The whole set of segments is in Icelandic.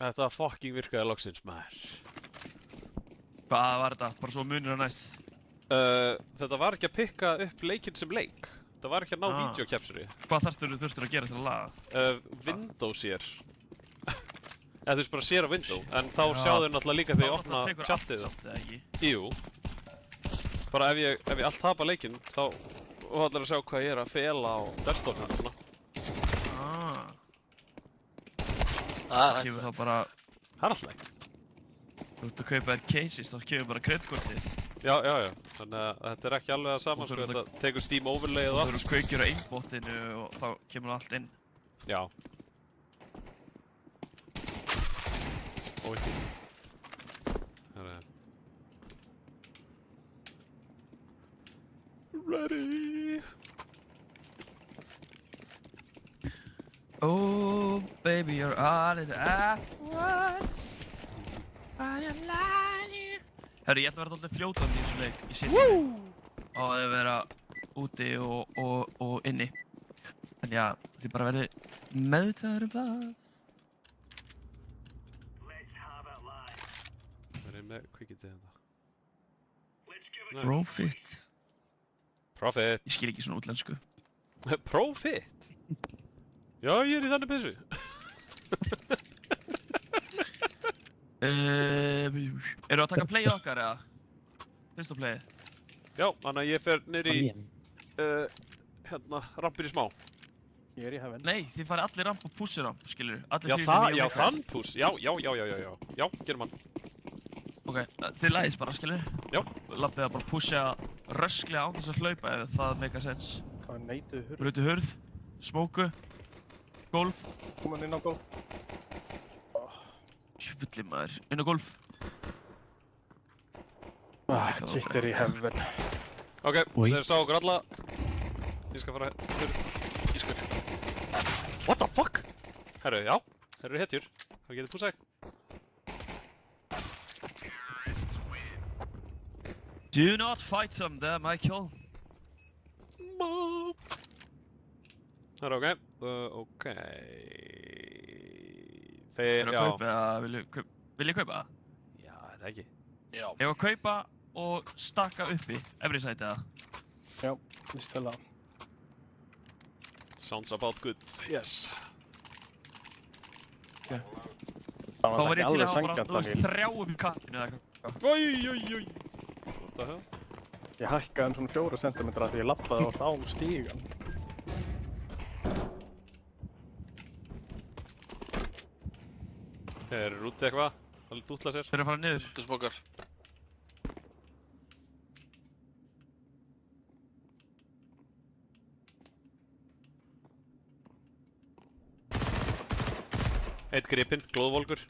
Þetta fucking virkaði loksins, maður. Hvað var þetta? Bara svo munir að næst? Þetta var ekki að pikka upp leikinn sem leik. Þetta var ekki að ná videokapsuri. Hvað þurftur að gera til að laga? Windows sér. Eða þú veist bara sér á window, en þá sjáðu náttúrulega líka þegar ég opna chatið. Samt eða ekki? Jú. Bara ef ég allt tapa leikinn, þá allir að sjá hvað ég er að fela á desktopinu svona. Kemur þá bara... Það er alltaf ekki. Þú ert að kaupa þér cases, þá kemur bara kreditkortið. Já. Þannig að þetta er ekki alveg að sama, sko, þetta tekur Steam overlayið og allt. Þú kveikir á aimbotinu og þá kemur allt inn. Já. Og ekki. Ready. Oh, baby, you're all that I want. Herri, ég ætla að vera alltaf fljótandi í þessum leik. Ég sé á að vera úti og inni. Þannig að þið bara verði meðvitaður það. Verðið með kvikindið þetta. Profit. Profit. Ég skil ekki svona útlensku. Profit? Já, ég er í þannig pissu. Eru að taka playið okkar eða? Fyrsta playið? Já, þannig að ég fer niður í rampir í smá. Ég er í heaven. Nei, þið farið allir ramp og pussir ramp, skilur. Já, þann puss. Já, gerum hann. Ok, þið læðist bara, skilur. Já. Lappið að bara pussa rösklega án þess að hlaupa ef það make sense. Það er neituð hurð. Brutu hurð, smóku, golf. Komin inn á golf. Sjúfulli maður, inn á golf. Kitt er í heaven. Ok, þeir sá okkur alla. Ég skal fara hurð. Ég skal. What the fuck? Herru, já. Þeir eru hetjur. Hvað getur þú sagt? Do not fight them there, Michael. Það er ok. Ok. Þeir, já. Kaupa eða vil ég kaupa það? Já, er það ekki? Já. Ég var að kaupa og stakka uppi, efri sæti eða? Já, líst vel á. Sounds about good. Yes. Okay. Þá var ég til að hafa bara þrjá upp í kattinu eða eitthvað. Oi. What the hell? Ég hækkaði svona 4 cm því ég lappaði oft á stígan. Þeir eru úti eitthvað, það er dútla sér. Þeir eru að fara niður. Dúsbókar. Eitt gripinn, glóðvolgur.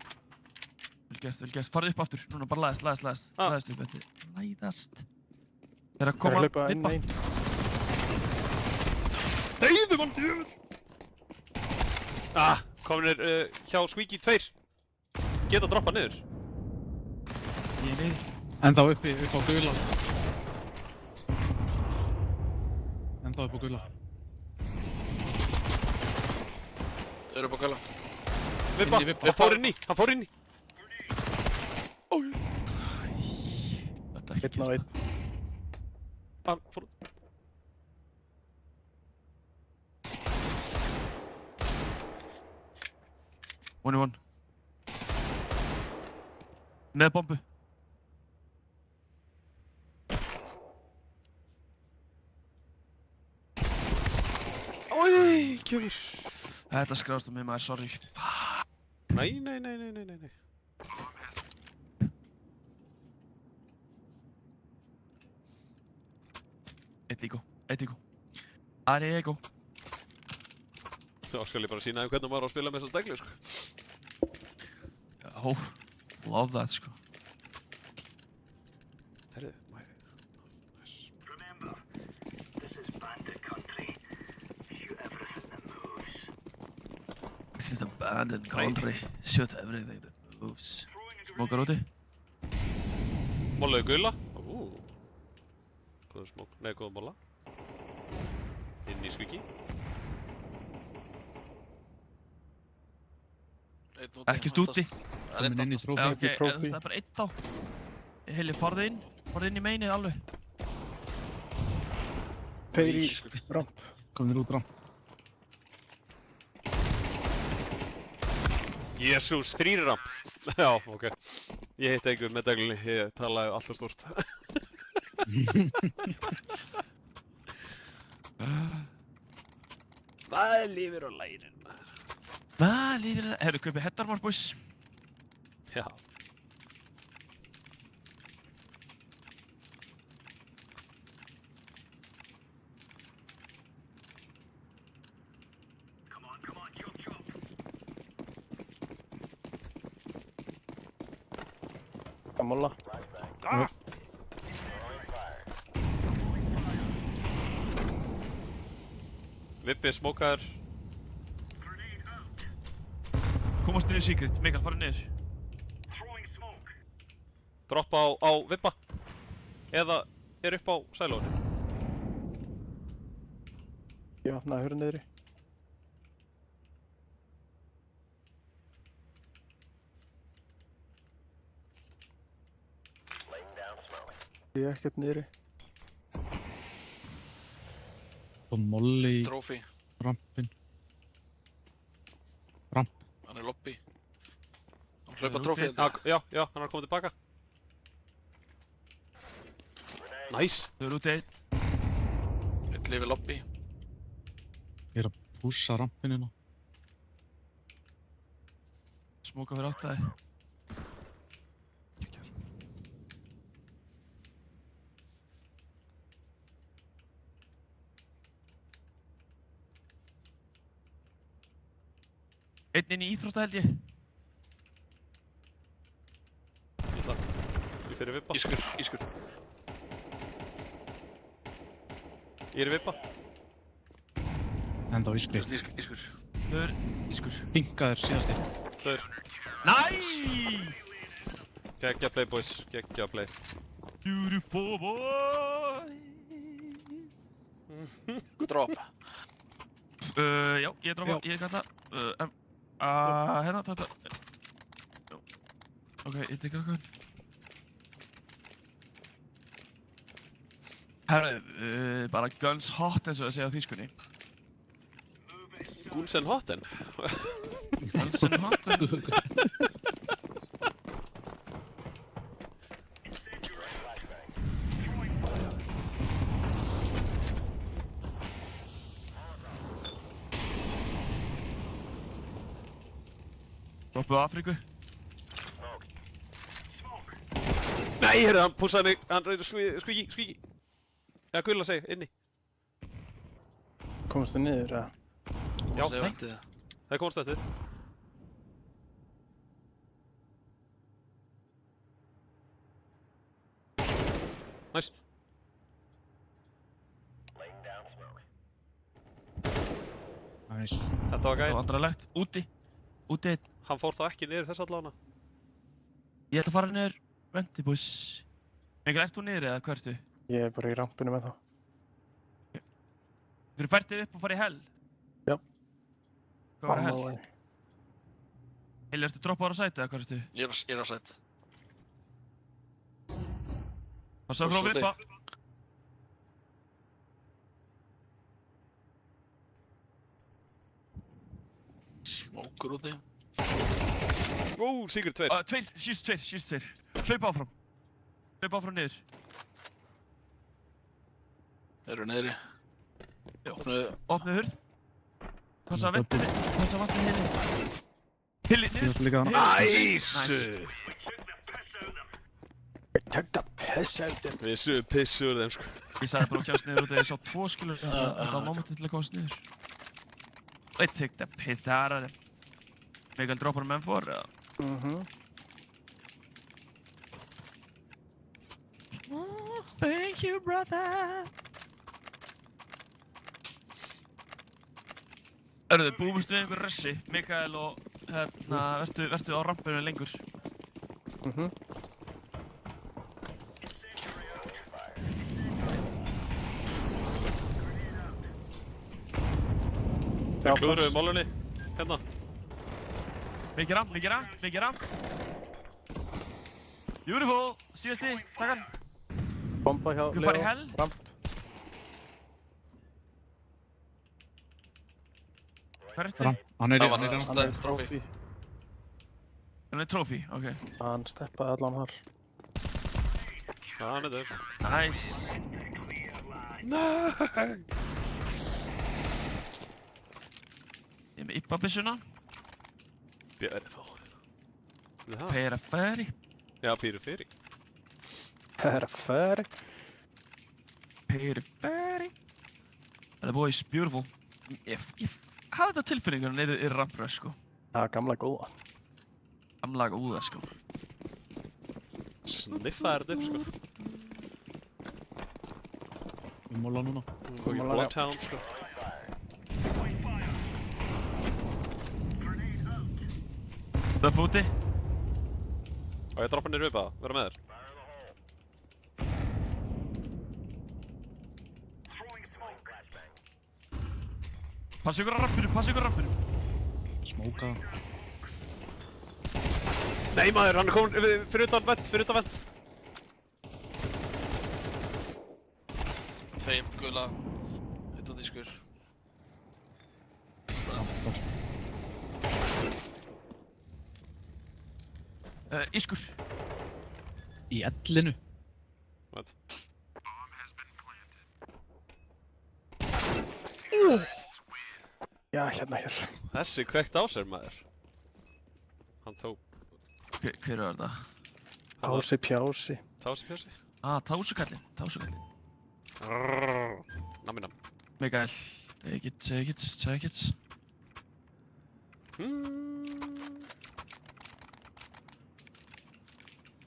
Vel gert. Farðu upp aftur. Núna bara læðast. Læðast upp eftir. Læðast. Þeir eru að koma að vippa. Deyðu mann djöfull! Kominir hjá Squeaky 2. Geta að droppa niður. Ég er niður. Ennþá upp á gula. Ennþá upp á gula. Þau eru upp á gula. Vippa, hann fór inn í. Þetta er ekki Einn. Hann fór... One. Með bombu. Oi, kjör. Þetta skráðst um mig maður, sorry. Nei. Eitt líko. Arego. Þá skal ég bara sína þeim hvernig maður á að spila með þessar deglu, sko. Já, love that, sko. Herðu, This is abandoned country. Shoot everything that moves. Smókar úti. Mólaðu gula. Góður smók. Nei, góða móla. Inn í Squeaky. Einn úti. Ekkert úti. Það er Komin einn inn í aftast. trófi. Já, ok, trophy. það er bara einn þá. Heili, farðu inn í meinið alveg. Peir í Ískur. ramp. Komnir út rám. Jésús, 3 ramp. Já, ok. Ég hitt einhver með deglunni, ég talaði alltaf stórt. Það er lífur og lærin, maður. Það líður það. Herru, kaupið headarmar, boys. Já. Sammála. Ah! Vippi, smókaður. Komast niður secret. Mikael, farðu niður. Droppa á Vippa. Eða er upp á sælónu. Ég opnaði hurð niðri. Ég er ekkert niðri. Og Molly í Trófi. rampin. Ramp. Hann er lobby. Hann hlaupa trófi. Já, já, hann er að koma tilbaka. Nice. Þau eru úti einn. Einn lifir lobby. Ég er að pússa rampin hérna. Smóka fyrir áttæði. Einn inn í íþrótta held ég. Ég fyrir Vippa. Ískur. Ég er í Vippa. Enda á ískri. Ískur. Þau eru ískur. Dinkaður síðasti. Þaur. Nice! Geggja play, boys. Geggja play. Beautiful boys. Drop. Já, ég droppa, ég gata. Hérna, þetta. Ok, ég tek okkur. Herru, bara guns hot eins og að segja á þýskunni. Guns N' Hotten. Guns and hot. Droppuðu Afríku. Nei, heyrðu, hann pússaði mig. Hann reyður skvíki. Eða gulla seg, inni. Komstu niður, eða? Já, Komast yfir nei. vendið. Það er konstantið. Nice. Næs. Þetta var Það var gæðin. vandrarlegt. Úti einn. Hann fór þá ekki niður þess allavega. Ég ætla að fara niður vendi, boys. Mikael, ert þú niður eða hvað ertu? Ég er bara í rampinu með þá. Þú eru færtið upp og farið í hell? Já. Hvað var Á hell? mói. Heili, ertu droppaður á sæti eða hvað ertu? Ég er á sætt. Passa frá Úti. Vippa. Smókur úti. Sigur 2. Tveir, síðust tveir. Hlaupa áfram. Hlaupa áfram niður. Eru niðri. Opnuðu. Opnið hurð. Passa vendinni. Passa vatnið heili. Heili, Ég niður. ætla líka hana. Nice! Take the piss out of Við suðum pissu úr þeim, sko. Ég sagði bara að kjast niður út af ég sá 2 skilur. Þetta var momentið til að komast niður. I took the piss out of them. Mikael, droppar með M4 eða? Thank you, brother. Erðu, búumstu við einhver ressi? Mikael og hérna, vertu á rampinu lengur. Já, Klúðruðu málunni. Hérna. Mikið ramp. Beautiful, síðasti, takk hann. Bomba hjá Þú farið í hell? Ramp. Hvað er Ram, hann er Það í, var hann er í næst. ramp. Hann er Trophy. trófí. hann er trophy, ok. Hann steppaði allan þar. Hann er döf. Nice. Nei! Ég er með Ibba-byssuna. Beautiful. Það? Periferi. Já, pyriferi. Perfect. Periferi. The boys, beautiful. Ég hafði þetta tilfinningur hann er rampröð, sko. Það gamla góða. Gamla góða, sko. Sniffaði þetta upp, sko. Við móla núna. Og í Bloodhound, sko. Það er fúti. Og ég droppa niður upp að vera með þér. Passa ykkur á rampinu. Smóka. Nei maður, hann er komin fyrir utan vent. Tveim gula. Utan diskur. Ískur. Í ellinu. Vent. Já, hérna hér. Þessi kveikt á sér maður. Hann tók Hver var þetta? Pási pjási. tási pjössi. Tásukallinn. Nammi. Mikael. Take it.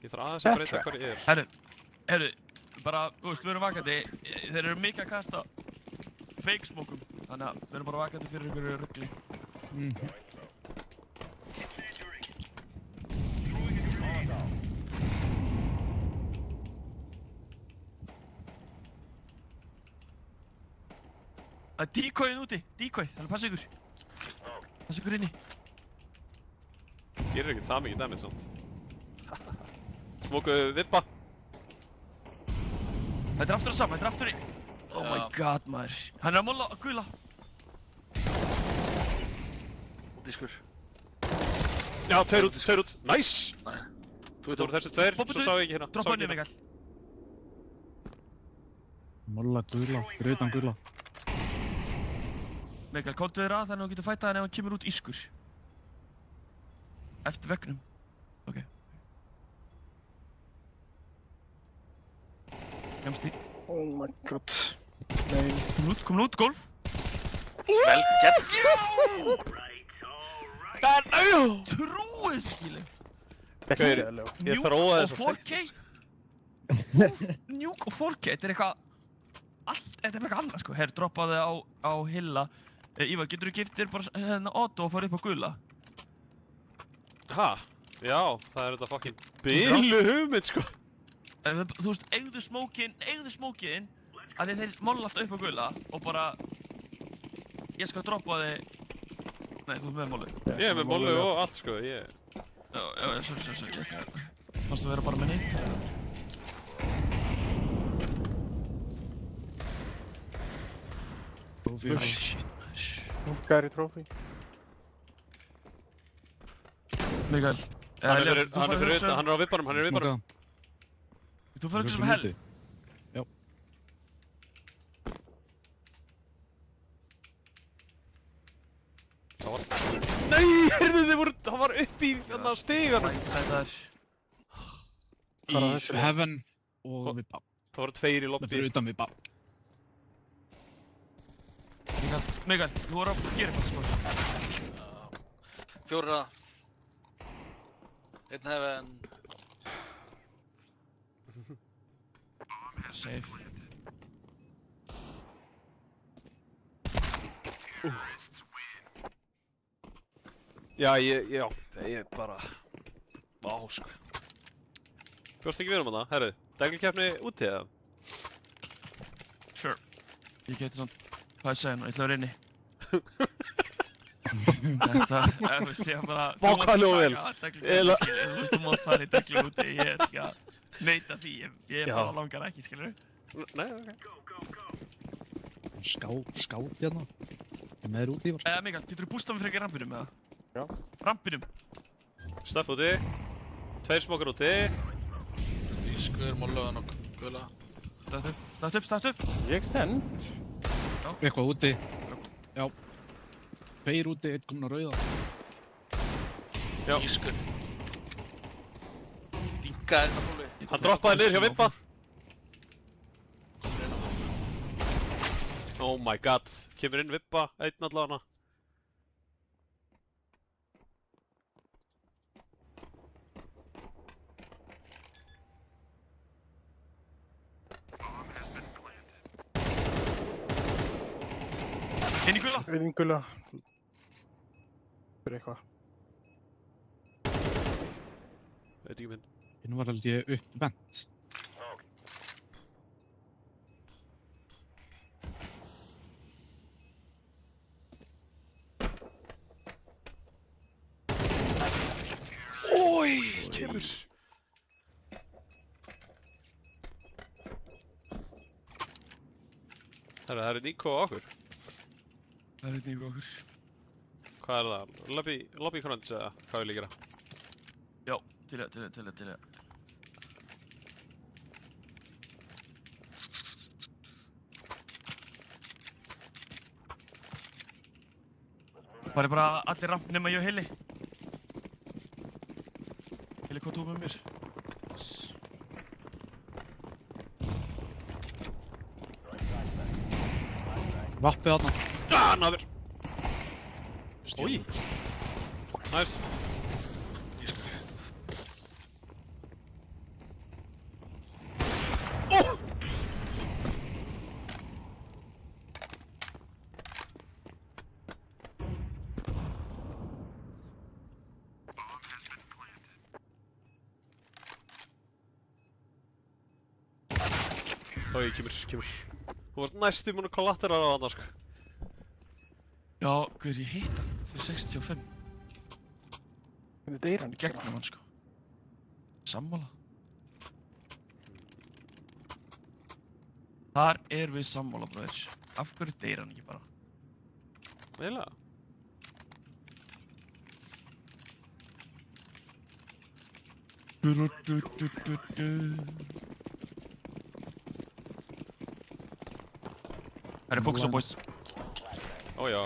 Ég þarf aðeins að breyta hvað ég er. Herru, bara, þú veist, við erum vakandi. Þeir eru mikið að kasta fake smokum. Þannig að við erum bara vakandi fyrir ykkur rugli. Það er decoyin úti, þannig að passa ykkur. Passa ykkur inni. Gerir ekki það mikið damage samt. Smókuðu vippa. Þetta er aftur að saman, þetta er aftur í... Oh my Já. god, maður. Hann er að molla að gula. Diskur. Já, tveir út. Nice! Nei. Það voru þessi tveir, Poppa svo sá ég ekki hérna. Droppa henni, Mikael. Móla gula. Fyrir utan gula. Mikael, komdu þér að þannig að þú getur fætað hann ef hann kemur út ískur. Eftir veggnum. Ok. Kemst í. Oh my god. Nei. Kom út, golf. Vel gert. Trúið, skilu. Ekki Gaur. eðlug. Ég Nuke þróaði og þessa 4K. Nuke og 4K, þetta er eitthvað... Þetta er eitthvað annað, sko. Herr, droppaði á Hilla. Ívar, getur þú giftir bara hérna auto og farið upp á gula? Ha? Já, það er þetta fucking bilu hugmynd, sko. Þú veist, eigðu smókinn að þeir molla alltaf upp á gula og bara ég skal droppa þig. Nei, þú ert með mollu. Ég er með mollu og allt, sko. Já, sorry, ég ætla að... Fannst þú vera bara með neitt? Shit, Húkar í trófí. Mikael. Hann er fyrir utan, hann er á vippanum, Smóka. Þú fyrir ekki sem hell. Já. Nei, heyrðu hann var upp í þarna stiganum. Sætar. Í heaven og vippa. Það voru tveir í lobby. Fyrir utan vippa. Mikael, þú voru að gera eitthvað sko. Fjóra. Einn heaven. Safe. Já, ég bara... Vá, sko. Fyrst ekki vinum hana, herru. Deglikeppni úti eða? Sure. Ég geti svona... Hvað ég segja nú, ég ætla að vera inni. Þetta, þú veist, ég bara... Vá, hvað hljóð vel. Eiginlega... Þú veist, þú mátt fara í deglu úti, ég er ekki að neita því, ég bara langar ekki, skilur. Nei, ok. Skát hérna. Ég með þér út, Ívar. Mikael, getur þú bústað mig frekar rampinum, eða? Já. Rampinum. Stöff úti. 2 smokar úti. Ískur, mollaðan og gula. Start upp. Ég stend. Eitthvað úti. Já. 2 úti, 1 komin á rauða. Já. Ískur. Dinkaði þetta húli. Hann droppaði niður hjá Vippa. Oh my god. Kemur inn Vippa, einn allavega. Inn í gula. Inn í gula. Fyrir eitthvað. Veit ekki minn. Hinn var held ég uppvent. Ói, kemur. Herra, það Nico og okkur. Það er Nico og okkur. Hvað það? Lobby crunch eða hvað vil ég gera? Já, til ég. Það er bara allir ramp nema ég og Hilli. Hilli, hvað tók með mér? Vappið þarna. Náður! Ói! Nice. Oh! Ói, kemur. Þú varst næstum múin að kollaterar á hann, sko. Já, guður, ég hitt hann fyrir 65. Þetta deyr hann. Í gegnum hann, sko. Sammála. Þar við sammála, bróðir. Af hverju deyr hann ekki bara? Eiginlega. Það fókus á boys. Ó já.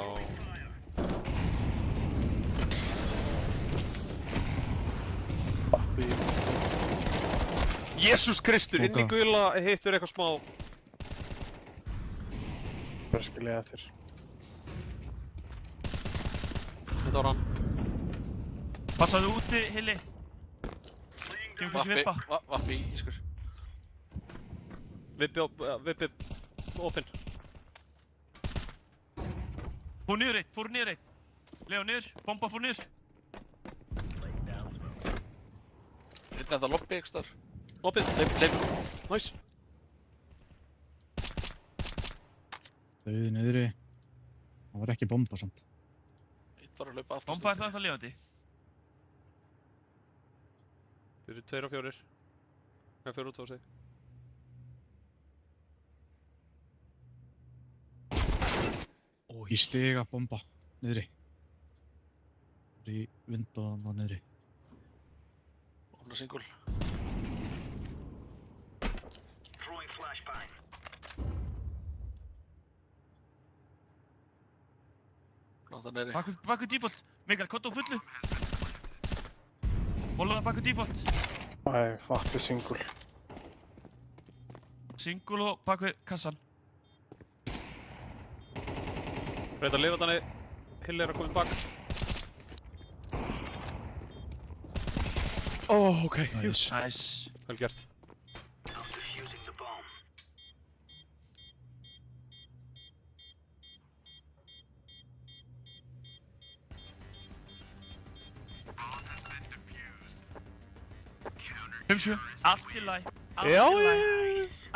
Jesús Kristur, inn í gula hittur eitthvað smá. Bara skilja eftir. Þetta var hann. Passaðu úti, Hilli. Kemur kannski Vippa. Vappi, Ískur. Vippi open. Fór niður eitt. Leo niður, bomba fór niður. Einn þetta lobby ekki starf. Opið. Leif. Nice. Dauði niðri. Það var ekki bomba samt. Einn var að hlaupa aftast. Bomba það lifandi. Þeir eru 2 og 4. Það 4 út á sig. Í stiga bomba. Niðri. Í vindaðan á niðri. Opna singul. Nátt neyri. Baku default. Mikael, kottu á fullu. Bólaða baku default. Æ, vatni singul. Single og baku kassan. Reyta að lifa þannig. Hill að koma bak. Ok. Nice. Vel gert. Allt í lagi. Já.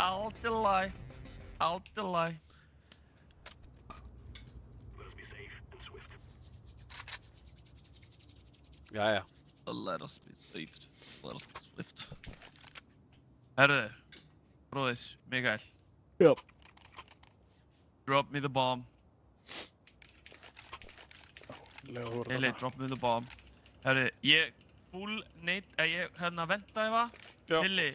Allt í lagi. Jæja. Let us be swift. Let us be swift. Herðu, bróðis, Mikael. Já. Drop me the bomb. Lega þú Eli, drop me the bomb. Herðu, ég full neitt, ég ventaði það. Já. Hilli,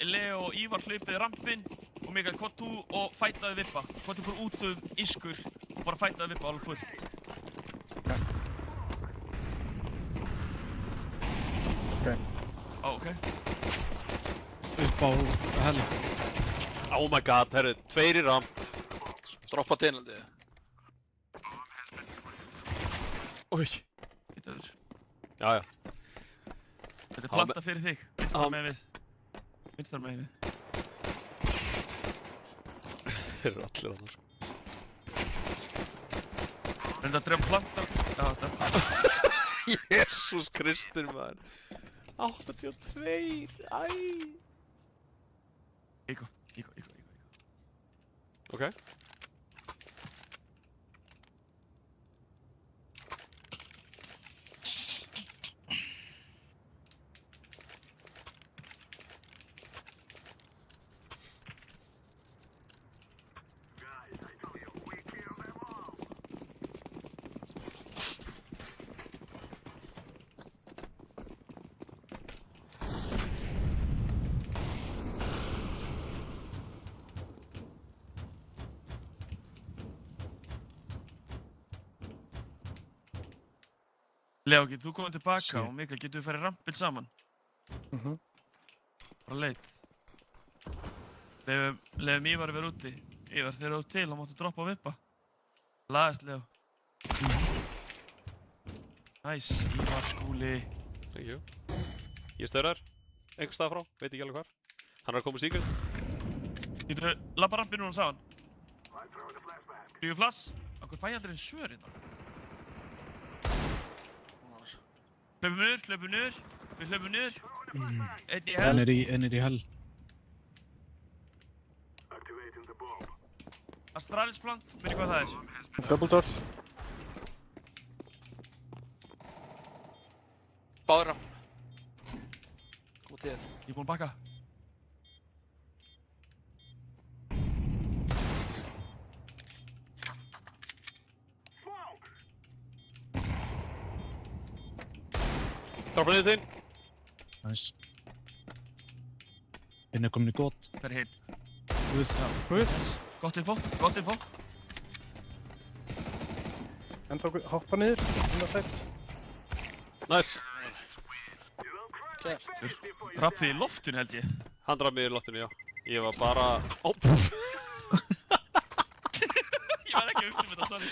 Leo og Ívar hlaupið rampinn og Mikael, hvað þú og fætaði vippa. Hvað þú fór út ískur og bara fætaði vippa alveg fullt. Ok. Ó, ok. Upp á heli. Oh my god, herru, 2 í ramp. Droppa teinaldi. Új. Þetta er. Jæja. Þetta er planta fyrir þig. Vinstar megin við. Vinstar megin við. Þeir eru allir annars. Reynda að drefa planta. Já, þetta. Jesús Kristur, maður. 82, æ. Íko. Ok. Leo, getur þú komið tilbaka Shit. og Mikael, getur við farið rampinn saman? Bara leit. Leifum Ívar að vera úti. Ívar, þegar þú ert til, þá máttu droppa og vippa. Lagast, Leo. Næs, Ívar, Skúli. Thank you. Ég stöðrar. Einhvers stað frá, veit ekki alveg hvar. Hann er að koma í síkert. Getur við labba rampinn núna saman? Byggjum flass? Akkur fæ ég aldrei einn svör hérna? Hlaupum niður. Við hlaupum niður. Einn í hel. En er í hel. Astralis plant, veit hvað það er? Double doors. Báður ramp. Koma til þér. Ég er búinn að bakka. Droppa niður þinn. Næs. Inn er komin í gott. Það er heil. Guð. Yes. Gott info. Enda hoppa niður. Inn á sætt. Nice. Drap þig í loftinu held ég. Hann draf mig í loftinu, já. Ég var bara... Ó, Ég var ekki að hugsa þetta, sorry.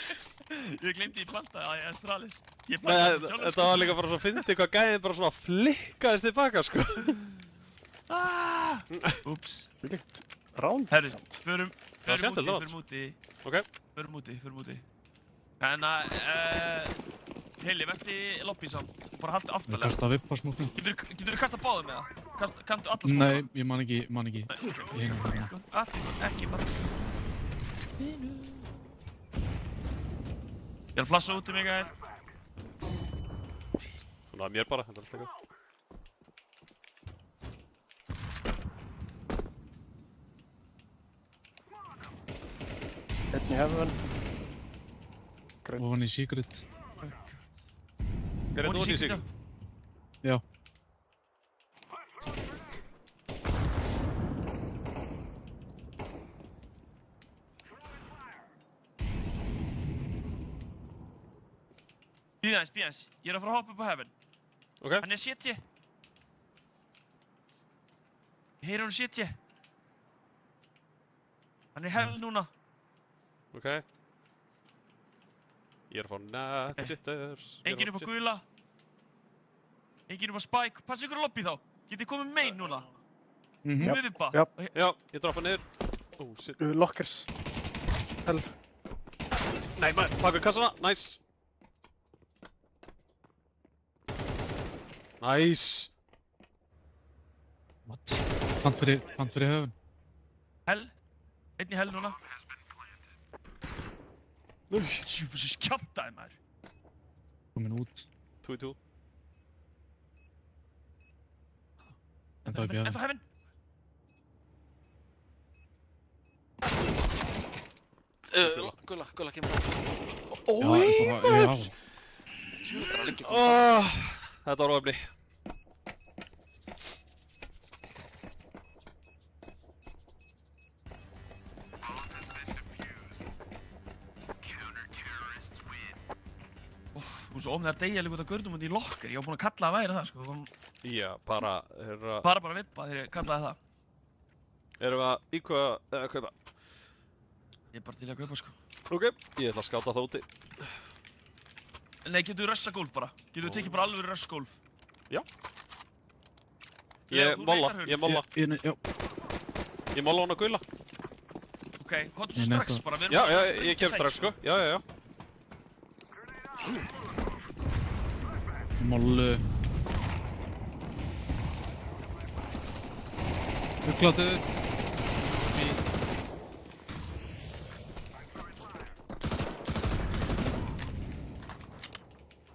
Ég glemdi í planta að Astralis. Ég Nei, plantaði þetta sjálfur. þetta var líka bara svo fyndið hvað gæðið bara svona flikkaðist tilbaka, sko. Úps. Fylgt ránd. Herri, samt. förum skemmtilegt úti. Ok. Förum úti. En Hilli, verði í lobby samt. Bara haldi Við aftalega. kasta vipp á smóknum. Getur þú kastað báðum með það? Kanntu alla smóka? Nei, ég man ekki. Ég hef það. Allt í góð, ekki bara. Ég er að flassa úti, Mikael. Svona að mér bara, þetta er alltaf eitthvað. Einn í heaven. Ofan í secret. Hver er þú í sig? Já. Bíða aðeins. Ég er að fara að hoppa upp á heaven. Ok. Hann er CT. Ég heyri hann CT. Hann er í hell núna. Ok. Ég er að fá jitters. Enginn upp á gula. Enginn upp á spike. Passa ykkur á lobby þá. Getið þið komið main núna? Mhm. Við vippa. Já. Já, ég droppa niður. Oh shit. Lockers. Hell. Nei, maður, bak við kassana. Nice. Nice. What? Pant fyrir höfun. Hell. Einn í hell núna. Új. Sjú, þessi skjáltaði maður. Komin út. 2-2. Enda upp í Ennþá heaven. Gulla kemur. Já, bara, já. Bara liggja Þetta var óefni. Þú svo ofnir að deyja líka út af görnum út í lokker. Ég var búinn að kalla að væri það, sko. Já, bara, Bara vippa þegar ég kallaði það. erum við að íkvæða eða kaupa? Ég er bara til að kaupa, sko. Ok, ég ætla að skáta það úti. Nei, getur við rössa gólf bara? Getur við tekið bara alveg röss gólf? Já. Leo, Ég þú molla, leitar hurð. ég molla. Já. Ég molla hann að gula. Ok, hvað þú Ég strax nefna. bara? Við erum Já, bara já, að springa ég kem sex, strax, sko. Já. Mollu. Fuglatu.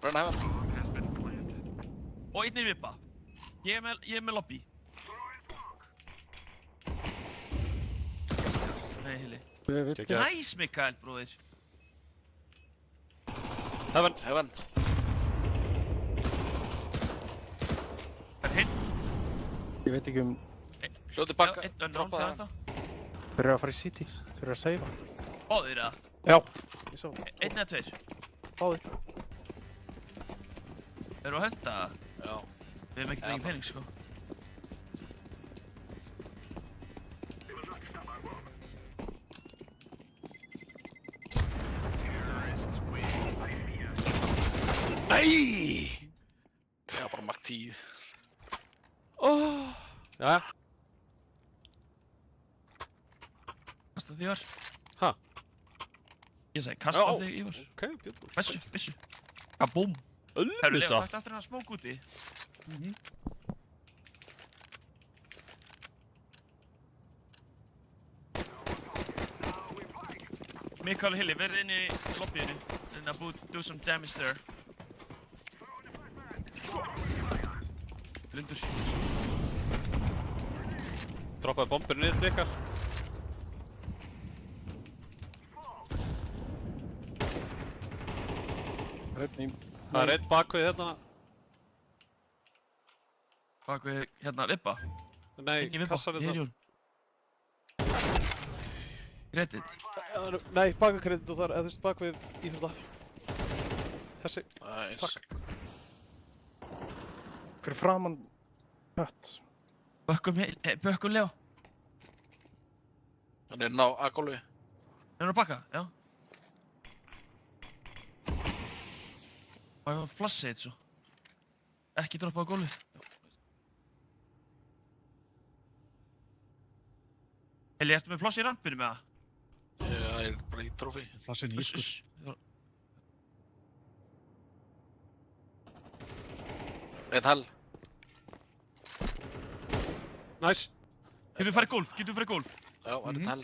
Brenna hefa. Og einn er vippa. Ég er með lobby. Nei, Hilli. Kekja. Nice, Mikael, bróðir. Heaven. Heaven. Það er hinn. Ég veit ekki Hljóti bakka. Einn önnur án, Droppa það það. ennþá. þeir eru að fara í City. Þeir eru að seifa. Báðir eða? Já. Ég sá. Einn eða tveir? Báðir. Erum við að hönda það? Já. Við hefum ekkert mikið pening, sko. Æj! Já, bara mark 10. Jæja. Kasta því var. Ha? Ég segi kasta því Ívar. Ok, beautiful. Vissu. Kabúm. Herru, Leo, Öllusa. takk aftur hennar smók úti. Mikael og Hilli, verið inn í lobbyinu. And do some damage there. Lindur. Droppaði bombur niður til ykkar. Það er einn bakvið hérna. Bak við hérna vippa. Nei, Inn í vippa, kassar í hérna. herjón. Credit. Nei, bakvið kredit og þar, eða þú veist bakvið íþrótta. Þessi. Nice. Takk. Fyrir framann hött. Bökkum Leo. Hann er ná að gólfi. Er hann að bakka? Já. Og ég var flassið eitt svo. Ekki droppa á gólfið. Heli, ertu með pláss í rampinu með það? Það er bara í trófi. Flassin Uss, ískur. uss. Einn hell. Nice. Getum við farið gólf? Getum við farið gólf? Já, það er einn hell.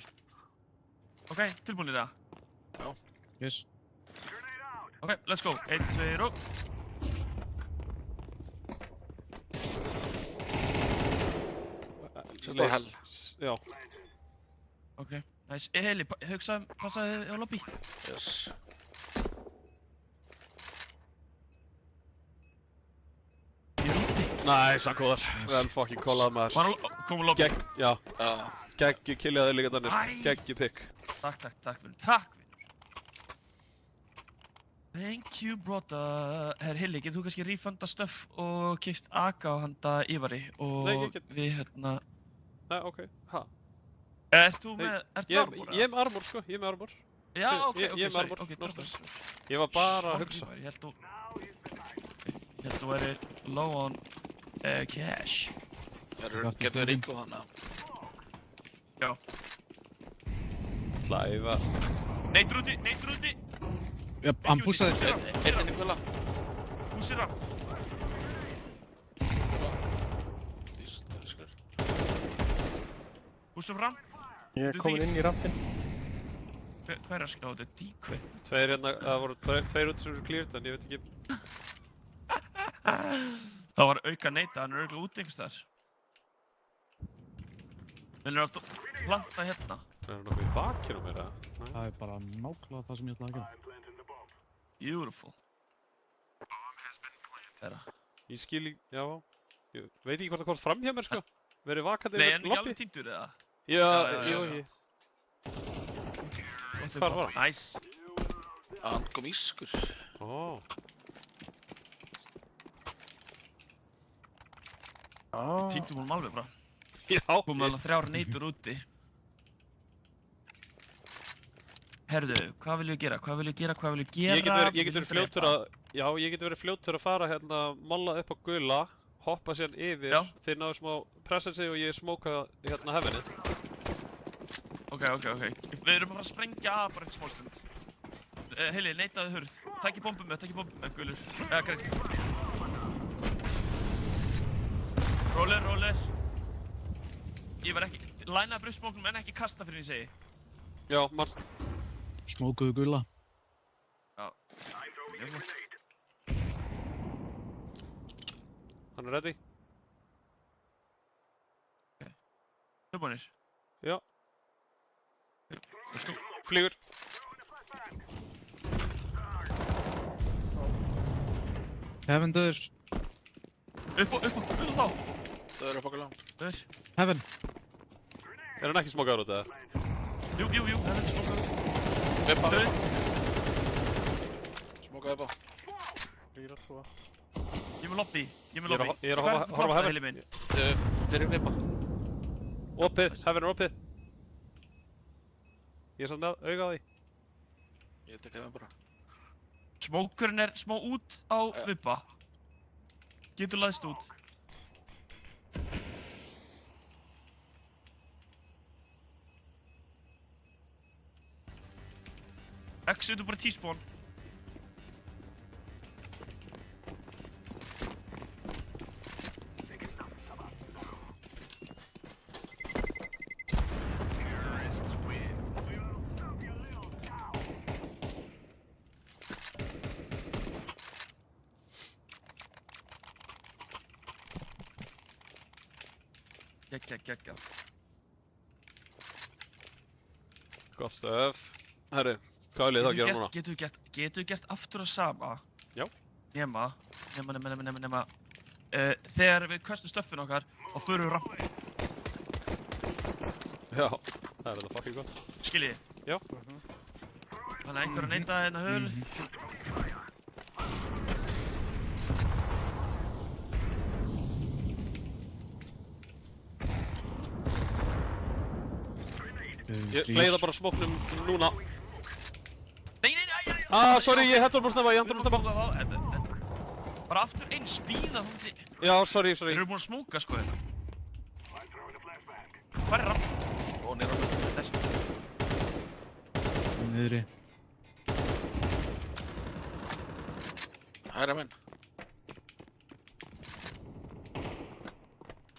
Ok, tilbúinir það? Yes. Ok, let's go. 1, 2 og... Sérst á hell. Já. Ok, nice. Heli, passaði á lobby. Yes. Ég er úti. Nice, hann góðar. Vel fucking callað maður. Kom á lobby. Já. Já. Geggju killiðaði líka þannig. Nice. Geggju pick. Takk fyrir. Takk fyrir. Thank you, brother. Herr Hilli, getur þú kannski refunda stöff og keypt AK á handa Ívari og Nei, ég get- við hérna... Nei, ok. Ha? Ert þú með... Ert Ég þú armor? er með armor, sko. Ég er með armor. Já, ok, ég er með sorry. armor, Ok, no droppar. stress. Ég var bara að hugsa. Sorry, ég held þú væri low on cash. Getur við ringu hana? Já. Klæfa. Neitur úti! Já, hann pússaði. Einn inn í gulla. Húsir hann. Húsum fram. Ég er komin inn í rampinn. Hvað er að skjá? Þetta er díkvei. Tveir hérna, það voru tveir út sem eru cleared, en ég veit ekki. Það var auka neita, hann örugglega úti einhvers staðar. Hann að planta hérna. Það nokkuð í bakinu mér, eða? Það bara nákvæmlega það sem ég ætlaði að gera. Beautiful. Þeirra. Ég skil í... já. Ég veit ekki hvort það komst fram hjá mér, sko. Verið vakandi Nei, yfir en ekki alveg týndur, eða? Já, já. ég... Þar var hann. Nice. Hann kom ískur. Ó. Týndum honum alveg bara. Já. Komum alveg 3 neitur úti. Herðu, hvað vil ég gera? Hvað vil ég gera? Ég get verið fljótur að... Já, ég get verið fljótur að fara hérna, molla upp á gula, hoppa síðan yfir, Já. þeir náðu smá pressensi og ég smóka hérna hefinni. Ok. Við erum að fara að sprengja af bara eitt smá stund. Heili, neitaðu hurð. Takk í bombu með, gulur. Eða, greit. Róler. Ég var ekki... Lænaði brusmóknum en ekki kasta fyrir ég segi. Já, manns. Smókuðu gula. Já. Hann er ready. Tilbúinir. Já. Let's go. Flýgur. Heaven döður. Upp á þá. Það eru upp okkur langt. Döðs. Heaven. Er hann ekki smókaður út, eða? Jú, það er smókaður. Vippa. Döð. Smóka vippa. Rýra 2. Ég er með lobby. Ég er að horfa á heaven. Fyrir vippa. Opið, heaven er opið. Ég er samt með auga á því. Ég tek heaven bara. Smókurinn er smá út á vippa. Getur laðist út. Exitu bara T-spawn. Gekkja. Gott stöf. Herri, hvað vil ég þá gera núna? Getur gert aftur að sama. Já. Nema. Þegar við köstum stöffin okkar og förum við ramp. Já, það er þetta fucking gott. Skiljið? Já. Þannig að einhver að neita hérna hölð. Ég fleiða bara smóknum núna. Nei. Sorry, ég hendur bara snemma, Bara aftur eins, býða hún til. Já, sorry. Þeir eru búin að smóka sko hérna. Hvað er ramp? Ó, nýra á mig. Þessi. Niðri. Hæra minn.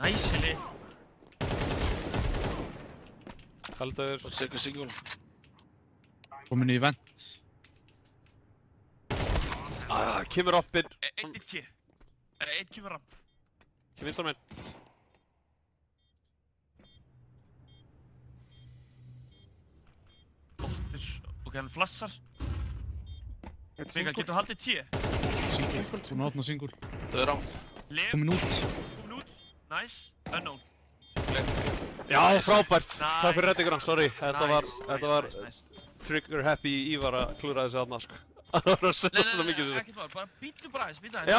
Næsili. Haldaður. Og tekur single. Komin í vent. Kemur oppinn. Einn í T. Einn kemur ramp. Kemur vinstar minn. Ok, hann flassar. Eitt Mikael, getur haldið T? Single. Komin átna single. Það er á. Lev. Komin út. Komin út. Nice. Unknown. Já, frábært. Takk fyrir reddingur, sorry. Þetta var Nice. trigger happy Ívar að klúra þessi aðna, sko. Það var að setja svona mikið sér. Ekkert mál, bara býttu bara aðeins. Já.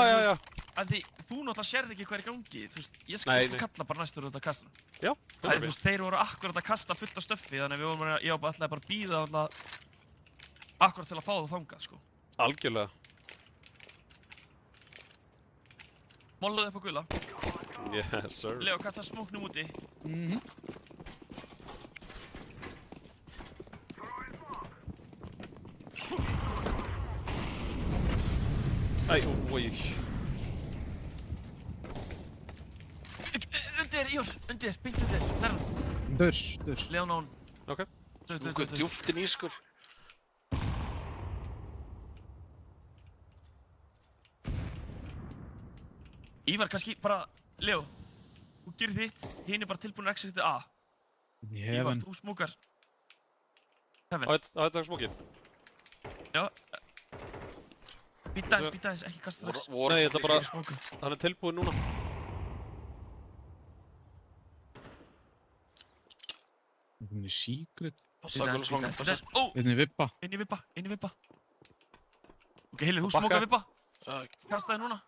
Af því þú náttúrulega sérð ekki hvað er í gangi. Þú veist, ég skal kalla bara næstur út að kasta. Já, Þú veist, þeir voru akkurat að kasta fullt af stöffi, þannig að ég ætlaði bara að bíða alltaf akkurat til að fá það þangað, sko. Algjörlega. Mollaðu upp á gula. Yes, sir. Leo, kasta smóknum úti. Æ, úi. Undir, Ívar, beint undir, nærðan. Dörs. Leo nón. Ok. Smókuð djúpt inn ískur. Ívar, kannski bara, Leo, þú gerir þitt, hinn bara tilbúin að execute A. Í Ívar, heaven. þú smúkar. Á Heaven. þetta smókin. Já. Býta aðeins, ekki kasta strax. Nei, ég ætla bara, Smóka. hann tilbúinn núna. Það er komin í secret. Passa að gula Býta aðeins. Ó, Einnig vippa. inn í vippa. Ok, Hilli, þú Bakka. smókar vippa. Já, Kastaði núna.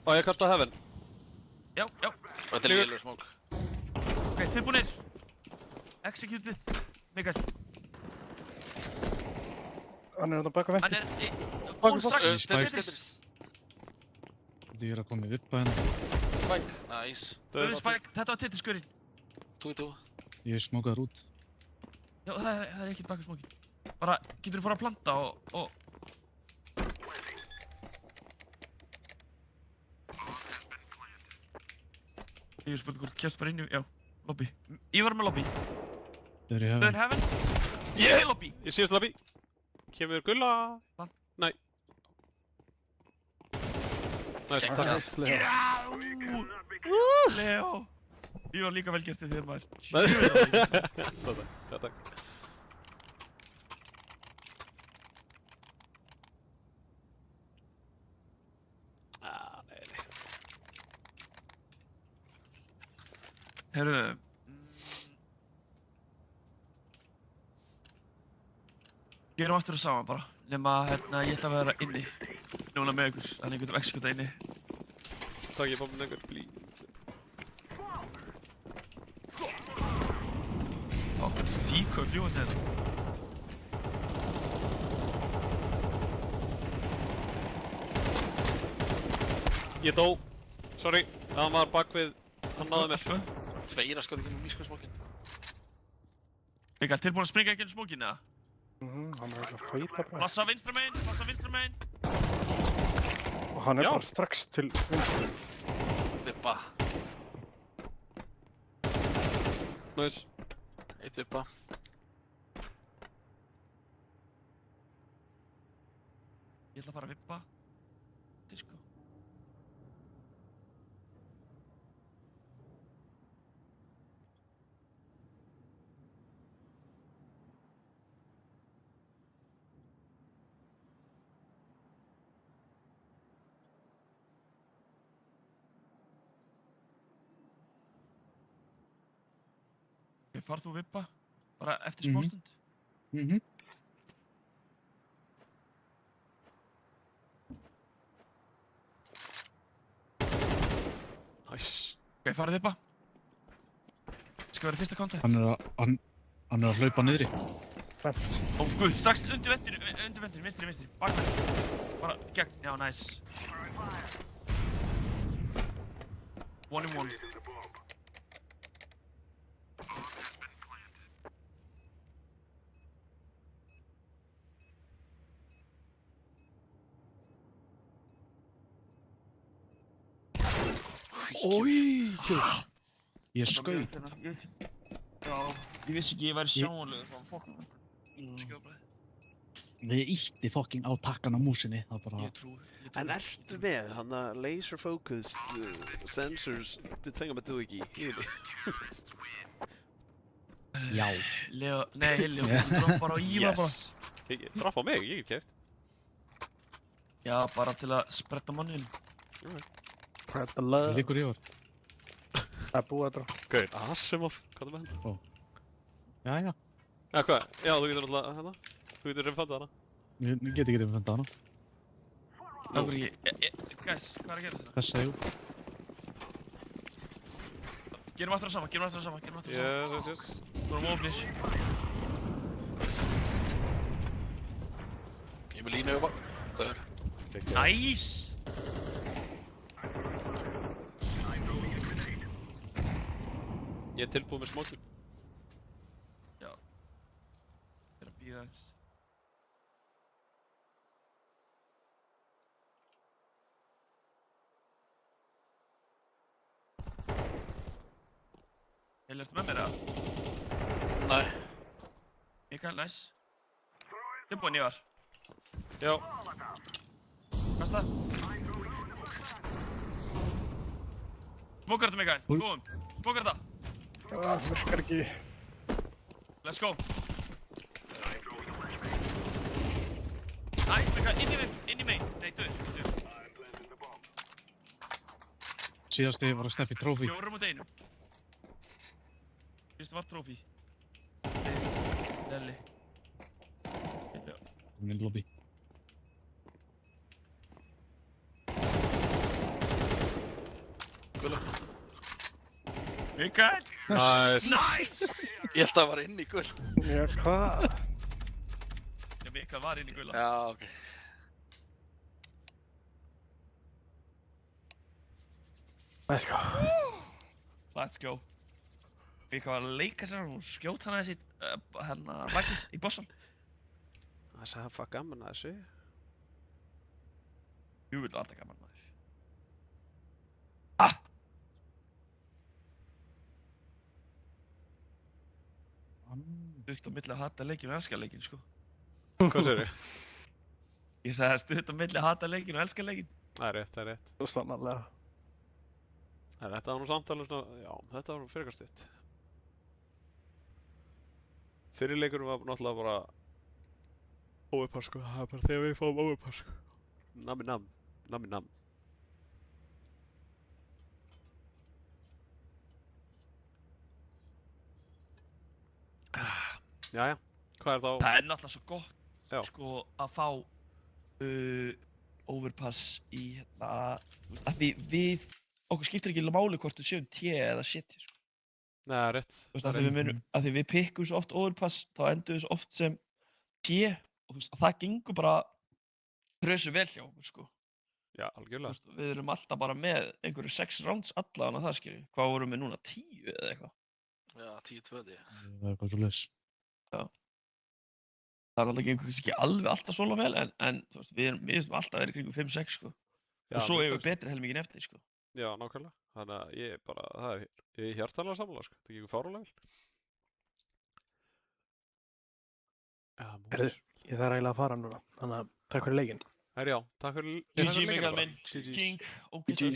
Á ég kasta heaven. Já. þetta er lélegur smók. Ok, tilbúinir. Executed. Mikael. Hann er að baka Hann venti. er... Bak- Ó, strax. Spike. Tetris. Ég er að koma í vippa henni. Spike, nice. Guði Spike, þetta var Tetris, skurinn. 2-2. Ég er smókaður út. Já, það er ekkert baka smókin. Bara, getur þú fara að planta og... Ég spurði hvort kemst bara inn í... Já, lobby. Ívar með lobby. Það er í Þau heaven. er heaven. Ég er í lobby. Í síðast lobby. Kemur gulla. Land. Nei. Næst, takk. Nice, Leo. Já! Leo! Ívar líka vel gert þér maður. Takk. Nei. Herru... Gerum aftur það sama bara. Nema hérna, ég ætla að vera inni. Núna með ykkur, þannig getum executa inni. Takk ég bombin einhver, please. Ó, díkor fljúandi hérna. Ég dó. Sorry. Það var bak við. Hann náði mér. Sko. Tveir að skoða ekki með mísku smókin. Mikael, tilbúin að springa ekki inn í smókinu, eða? Hann er að feita bara. Passa vinstra megin. Og hann er Já. bara strax til vinstri. Vippa. Nice. Eitt vippa. Ég ætla að fara að vippa. Disco. Ok, far þú vippa. Bara eftir smástund. Nice. Ok, farið vippa. Skal vera fyrsta kontakt. Hann er að hlaupa niðri. Vent. Ó, guð, strax undir ventur, vinstri, bakverð. Bara, gegn, já, nice. 1-in-1. Ói. Ég skaut. Já, ég vissi ekki ég væri sjáanlegur frá fokk. Skjóða bara. Ég ítti fucking á takkan á músinni. Það bara... Ég trú. En ertu með hann að laser focused sensors thingamadoogie í henni? Já. Leo, nei, Hilli, þú droppar á Ívar bara. Dropp á mig, ég get kæft. Já, bara til að spretta mannin. Þetta lag. Það liggur í var. Það er búið að dra. Gauð, Asimov, hvað er með hann? Jæja. Já, hvað? Já, þú getur náttúrulega hérna. Þú getur rimfandað hana. Ég get ekki reynd að fenda hana. Akkur ekki. Guys, hvað er að gera þetta? Þessa jú. Gerum aftur það sama, Yes. Þú erum ofnir. Ég vil lína upp á. Það er. Nice! Ég er tilbúið með smókin. Já. Ég er að bíða eins. Hilli, ertu með mér eða? Nei. Mikael, nice. Tilbúin, Ívar. Já. Kasta. Smokar þetta Mikael, góðum. Smokar þetta. Það virkar ekki. Let's go. Nice, Mikael, inn í megin. Nei, döð. Síðasti var að snappi trófi. 4 mot 1. Fyrst var trófi. Lelli. Hún er í lobby. Gulla. Mikael! Nice. Nice! Ég held að það var inn í gull. Já, hvað? Já, Mikael var inn í gulla. Já, ok. Let's go. Let's go. Mikael var að leika sér og skjóta hana þessi vagn í bossan. Það er það fuck gaman að þessu. Jú, vil alltaf gaman maður. Stutt á milli að hata leikinn og elska leikinn, sko. Hvað segirðu? Ég sagði stutt á milli að hata leikinn og elska leikinn. Það er rétt, það er rétt. Svo sannarlega. En þetta var nú samt alveg svona, já, þetta var frekar stutt. Fyrir leikurinn var náttúrulega bara óupar, sko. Það er bara þegar við fáum óupar, sko. Nammi nam, nammi nam. Jæja, hvað er þá? Það er náttúrulega svo gott, Já. sko, að fá overpass í hérna, þú veist, að við, okkur skiptir ekki máli hvort við séum T eða shit, sko. Nei, það er rétt. Þú veist, að því við pikkum svo oft overpass, þá endum við svo oft sem T og þú veist, að það gengur bara trösu vel hjá okkur, sko. Já, Þú algjörlega. veist, við erum alltaf bara með einhverju 6 rounds allan að það, skilju. Hvað vorum við núna, 10 eða eitthvað? Já, 10-2 því. Það er eitthvað svo laus. Það er alltaf gengur kannski ekki alveg alltaf svona vel, en þú veist, við erum alltaf verið kringum 5-6, sko. Já, Og svo mér erum við finnst- betri helmingin eftir, sko. Já, nákvæmlega. Þannig að ég bara, ég er hjartanlega sammála, sko. Það gengur fárulega vel. Já, Heyrðu, mús. ég þarf eiginlega að fara núna. Þannig að takk fyrir leikinn. Herri, já, takk fyrir GG, Mikael minn. GG. King, GG.